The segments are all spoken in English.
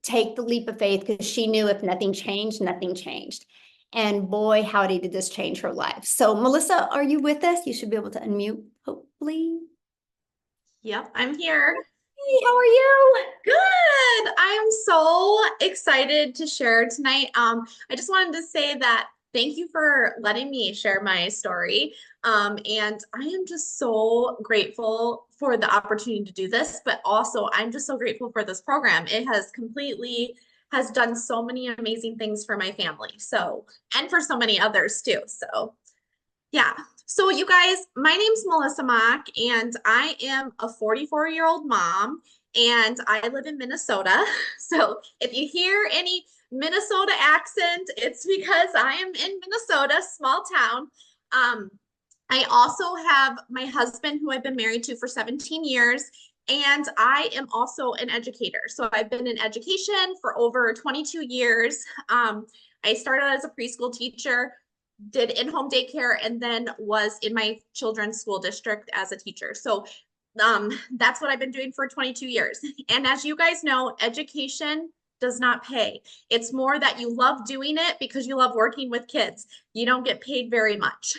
take the leap of faith because she knew if nothing changed, nothing changed. And boy, howdy, did this change her life. So Melissa, are you with us? You should be able to unmute, hopefully. Yep, I'm here. Hey, how are you? Good. I am so excited to share tonight. I just wanted to say that thank you for letting me share my story. And I am just so grateful for the opportunity to do this, but also I'm just so grateful for this program. It has done so many amazing things for my family. So, and for so many others too. So, yeah. So you guys, my name's Melissa Mach, and I am a 44-year-old mom, and I live in Minnesota. So if you hear any Minnesota accent, it's because I am in Minnesota, small town. Um, I also have my husband, who I've been married to for 17 years, and I am also an educator. So I've been in education for over 22 years. I started as a preschool teacher, did in-home daycare, and then was in my children's school district as a teacher. So that's what I've been doing for 22 years. And as you guys know, education does not pay. It's more that you love doing it because you love working with kids. You don't get paid very much.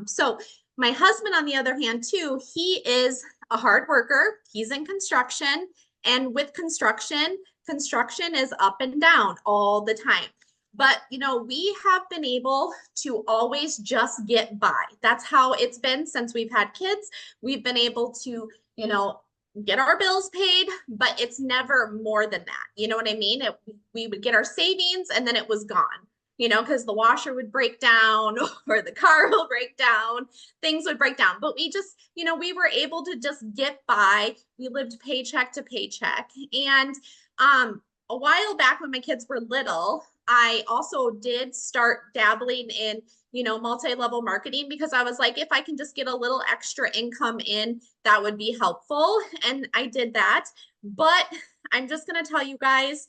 So my husband, on the other hand, too, he is a hard worker. He's in construction. And with construction, construction is up and down all the time. But, you know, we have been able to always just get by. That's how it's been since we've had kids. We've been able to, you know, get our bills paid, but it's never more than that. You know what I mean? We would get our savings and then it was gone, you know, because the washer would break down or the car will break down, things would break down. But we just, you know, we were able to just get by. We lived paycheck to paycheck. And a while back when my kids were little, I also did start dabbling in, you know, multi-level marketing because I was like, if I can just get a little extra income in, that would be helpful. And I did that. But I'm just going to tell you guys,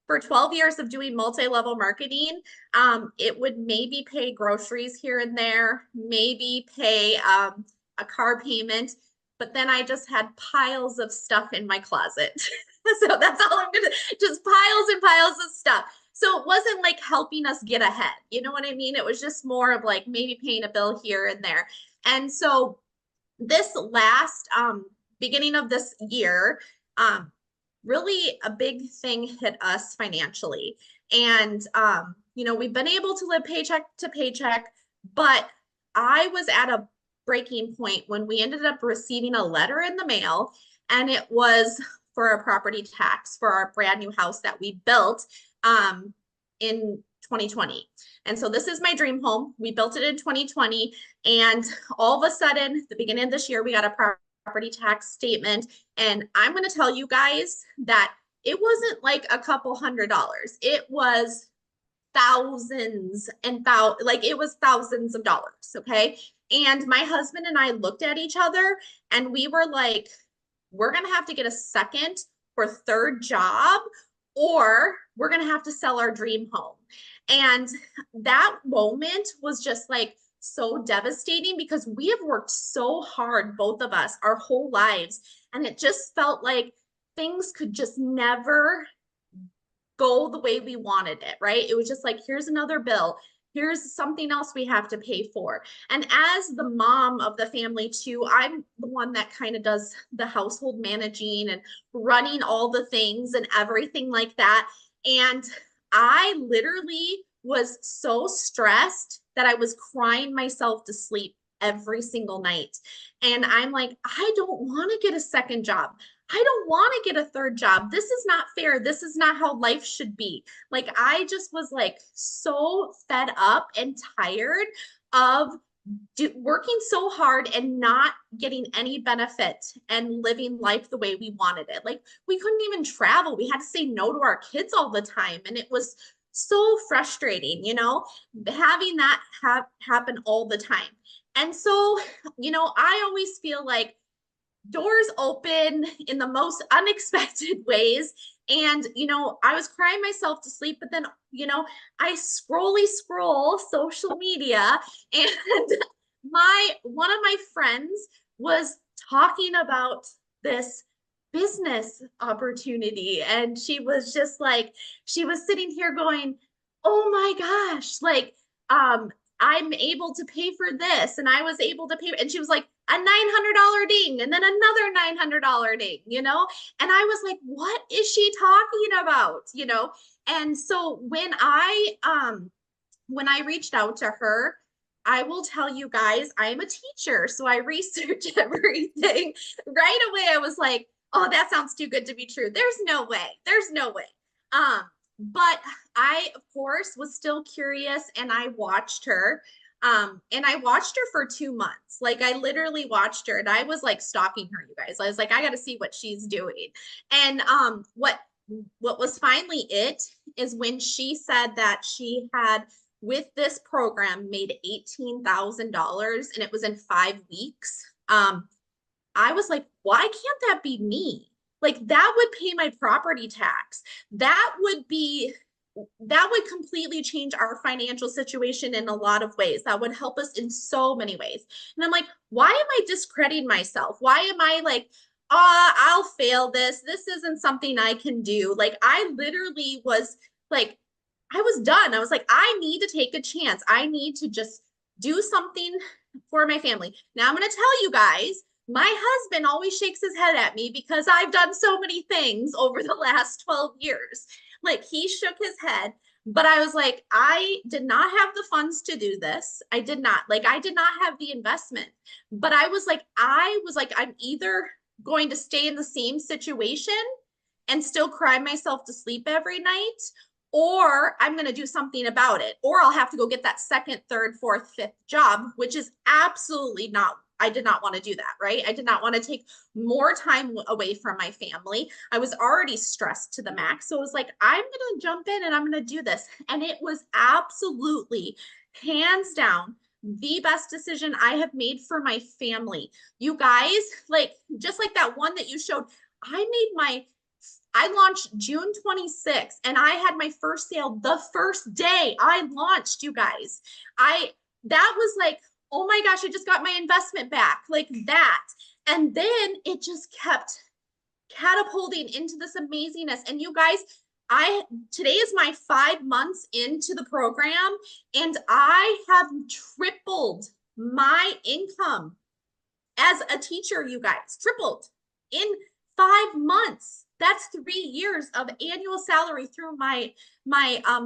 for 12 years of doing multi-level marketing, it would maybe pay groceries here and there, maybe pay a car payment, but then I just had piles of stuff in my closet. So that's all I'm gonna, just piles and piles of stuff. So it wasn't like helping us get ahead. You know what I mean? It was just more of like maybe paying a bill here and there. And so this last beginning of this year, really a big thing hit us financially. And you know, we've been able to live paycheck to paycheck, but I was at a breaking point when we ended up receiving a letter in the mail, and it was for a property tax for our brand new house that we built in 2020. And so this is my dream home. We built it in 2020. And all of a sudden, the beginning of this year, we got a property tax statement. And I'm going to tell you guys that it wasn't like a couple $100s. It was thousands and like it was thousands of dollars. Okay. And my husband and I looked at each other and we were like, we're going to have to get a second or third job, or we're going to have to sell our dream home. And that moment was just like so devastating because we have worked so hard, both of us, our whole lives. And it just felt like things could just never go the way we wanted it, right? It was just like, here's another bill. Here's something else we have to pay for. And as the mom of the family too, I'm the one that kind of does the household managing and running all the things and everything like that. And I literally was so stressed that I was crying myself to sleep every single night. And I'm like, I don't want to get a second job. I don't want to get a third job. This is not fair. This is not how life should be. Like, I just was like so fed up and tired of working so hard and not getting any benefit and living life the way we wanted it. Like, we couldn't even travel. We had to say no to our kids all the time. And it was so frustrating, you know, having that happen all the time. And so, you know, I always feel like doors open in the most unexpected ways. And, you know, I was crying myself to sleep, but then, you know, I scroll social media, and one of my friends was talking about this business opportunity. And she was just like, she was sitting here going, oh my gosh, like, I'm able to pay for this. And I was able to pay. And she was like, a $900 ding and then another $900 ding, you know? And I was like, what is she talking about? You know? And so when I reached out to her, I will tell you guys, I'm a teacher, so I research everything. Right away, I was like, oh, that sounds too good to be true. There's no way. There's no way. But I, of course, was still curious and I watched her. And I watched her for 2 months. Like I literally watched her and I was like stalking her, you guys. I was like, I gotta see what she's doing. And what was finally it is when she said that she had with this program made $18,000 and it was in 5 weeks. I was like, why can't that be me? Like that would pay my property tax. That would completely change our financial situation in a lot of ways. That would help us in so many ways. And I'm like, why am I discrediting myself? Why am I like, I'll fail this. This isn't something I can do. Like I literally was like, I was done. I was like, I need to take a chance. I need to just do something for my family. Now I'm going to tell you guys, my husband always shakes his head at me because I've done so many things over the last 12 years. Like he shook his head, but I was like, I did not have the funds to do this. I did not have the investment, but I was like, I'm either going to stay in the same situation and still cry myself to sleep every night, or I'm going to do something about it, or I'll have to go get that second, third, fourth, fifth job, which is absolutely not, I did not want to do that, right? I did not want to take more time away from my family. I was already stressed to the max. So it was like, I'm going to jump in and I'm going to do this. And it was absolutely hands down the best decision I have made for my family. You guys, like, just like that one that you showed, I launched June 26th and I had my first sale the first day I launched, you guys. That was like, oh my gosh, I just got my investment back, like that. And then it just kept catapulting into this amazingness. And you guys, today is my 5 months into the program and I have tripled my income as a teacher, you guys, tripled in 5 months. That's 3 years of annual salary through my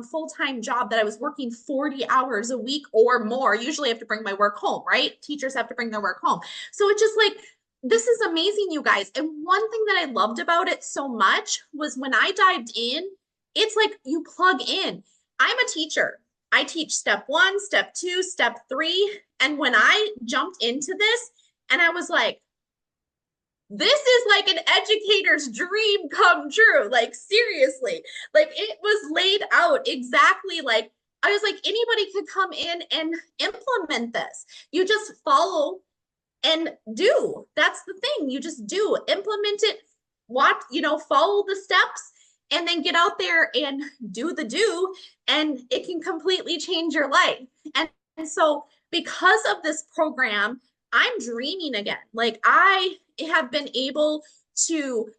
full-time job that I was working 40 hours a week or more. Usually I have to bring my work home, right? Teachers have to bring their work home. So it's just like, this is amazing, you guys. And one thing that I loved about it so much was when I dived in, it's like you plug in. I'm a teacher. I teach step 1, step 2, step 3. And when I jumped into this and I was like, this is like an educator's dream come true. Like seriously, like it was laid out exactly like I was like, anybody could come in and implement this. You just follow and do. That's the thing. You just do, implement it, follow the steps and then get out there and do the do. And it can completely change your life. And so because of this program, I'm dreaming again. Like I have been able to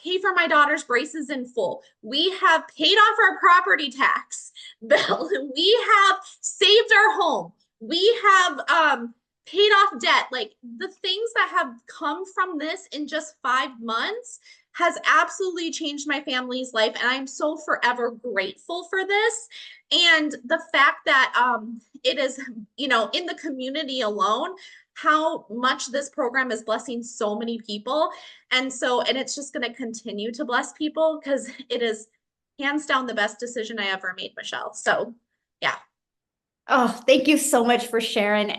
pay for my daughter's braces in full. We have paid off our property tax bill. We have saved our home. We have paid off debt. Like the things that have come from this in just 5 months has absolutely changed my family's life. And I'm so forever grateful for this. And the fact that it is, in the community alone, how much this program is blessing so many people. And it's just going to continue to bless people because it is hands down the best decision I ever made, Michelle. So yeah. Oh, thank you so much for sharing.